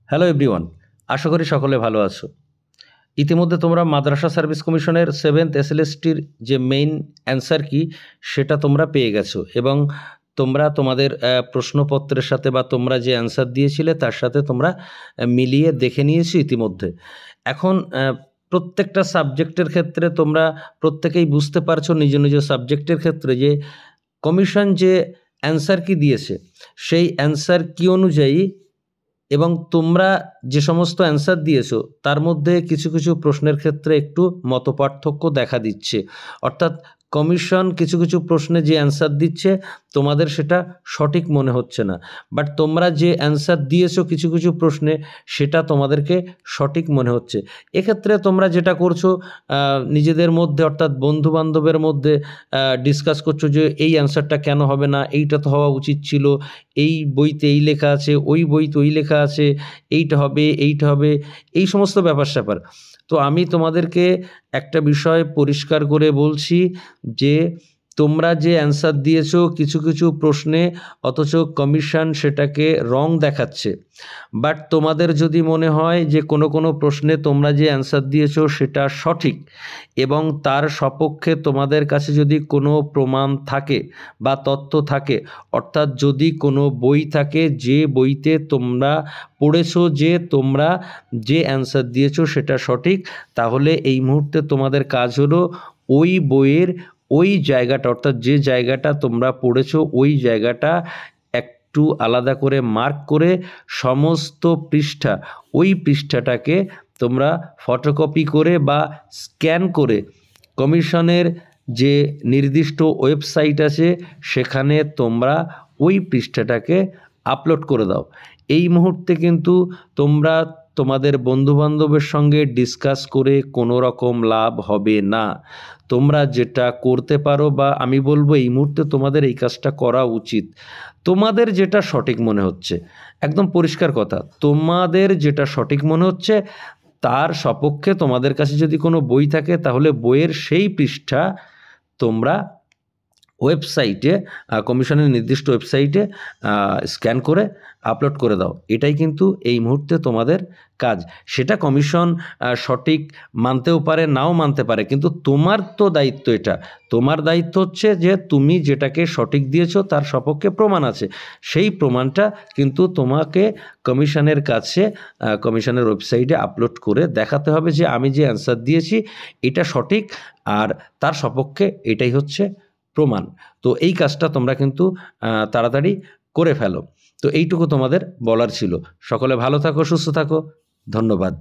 Hello everyone, আশা করি সকলে ভালো আছো। ইতিমধ্যে তোমরা মাদ্রাসা সার্ভিস কমিশনের 7th এসএলএসটির যে মেইন অ্যান্সার কি সেটা তোমরা পেয়ে গেছো এবং তোমরা তোমাদের প্রশ্নপত্রের সাথে বা তোমরা যে অ্যান্সার দিয়েছিলে তার সাথে তোমরা মিলিয়ে দেখে নিয়েছো ইতিমধ্যে। এখন প্রত্যেকটা সাবজেক্টের ক্ষেত্রে তোমরা প্রত্যেকেই বুঝতে পারছো নিজ নিজ সাবজেক্টের ক্ষেত্রে যে কমিশন যে অ্যান্সার কি দিয়েছে সেই অ্যান্সার কি অনুযায়ী এবং তোমরা যে সমস্ত অ্যান্সার দিয়েছো তার মধ্যে কিছু কিছু প্রশ্নের ক্ষেত্রে একটু মতপার্থক্য দেখা দিচ্ছে। অর্থাৎ কমিশন কিছু কিছু প্রশ্নে যে অ্যান্সার দিচ্ছে তোমাদের সেটা সঠিক মনে হচ্ছে না, বাট তোমরা যে অ্যান্সার দিয়েছো কিছু কিছু প্রশ্নে সেটা তোমাদেরকে সঠিক মনে হচ্ছে। এক্ষেত্রে তোমরা যেটা করছো নিজেদের মধ্যে অর্থাৎ বন্ধুবান্ধবের মধ্যে ডিসকাস করছো যে এই অ্যান্সারটা কেন হবে না, এইটা তো হওয়া উচিত ছিল, এই বইতে এই লেখা আছে, ওই বইতে ওই লেখা আছে, এইটা হবে এইটা হবে, এই সমস্ত ব্যাপার-স্যাপার। তো আমি তোমাদেরকে একটা বিষয় পরিষ্কার করে বলছি যে তোমরা যে অ্যান্সার দিয়েছো কিছু কিছু প্রশ্নে অথচ কমিশন সেটাকে রং দেখাচ্ছে। বাট তোমাদের যদি মনে হয় যে কোনো কোনো প্রশ্নে তোমরা যে অ্যান্সার দিয়েছো সেটা সঠিক এবং তার সপক্ষে তোমাদের কাছে যদি কোনো প্রমাণ থাকে বা তথ্য থাকে, অর্থাৎ যদি কোনো বই থাকে যে বইতে তোমরা পড়েছো যে তোমরা যে অ্যান্সার দিয়েছো সেটা সঠিক, তাহলে এই মুহূর্তে তোমাদের কাজ হলো ওই বইয়ের ওই জায়গাটা অর্থাৎ যে জায়গাটা তোমরা পড়েছো ওই জায়গাটা একটু আলাদা করে মার্ক করে সমস্ত পৃষ্ঠা ওই পৃষ্ঠাটাকে তোমরা ফটোকপি করে বা স্ক্যান করে কমিশনের যে নির্দিষ্ট ওয়েবসাইট আছে সেখানে তোমরা ওই পৃষ্ঠাটাকে আপলোড করে দাও। এই মুহূর্তে কিন্তু তোমরা তোমাদের বন্ধুবান্ধবের সঙ্গে ডিসকাস করে কোনো রকম লাভ হবে না। তোমরা যেটা করতে পারো বা আমি বলবো এই মুহূর্তে তোমাদের এই কাজটা করা উচিত। তোমাদের যেটা সঠিক মনে হচ্ছে, একদম পরিষ্কার কথা, তোমাদের যেটা সঠিক মনে হচ্ছে তার সপক্ষে তোমাদের কাছে যদি কোনো বই থাকে তাহলে বইয়ের সেই পৃষ্ঠা তোমরা ওয়েবসাইটে কমিশনের নির্দিষ্ট ওয়েবসাইটে স্ক্যান করে আপলোড করে দাও। এটাই কিন্তু এই মুহূর্তে তোমাদের কাজ। সেটা কমিশন সঠিক মানতেও পারে নাও মানতে পারে, কিন্তু তোমার তো দায়িত্ব এটা। তোমার দায়িত্ব হচ্ছে যে তুমি যেটাকে সঠিক দিয়েছো তার সপক্ষে প্রমাণ আছে, সেই প্রমাণটা কিন্তু তোমাকে কমিশনের কাছে কমিশনের ওয়েবসাইটে আপলোড করে দেখাতে হবে যে আমি যে অ্যান্সার দিয়েছি এটা সঠিক আর তার সপক্ষে এটাই হচ্ছে প্রমাণ। তো এই কাজটা তোমরা কিন্তু তাড়াতাড়ি করে ফেলো। তো এইটুকু তোমাদের বলার ছিল। সকলে ভালো থাকো, সুস্থ থাকো। ধন্যবাদ।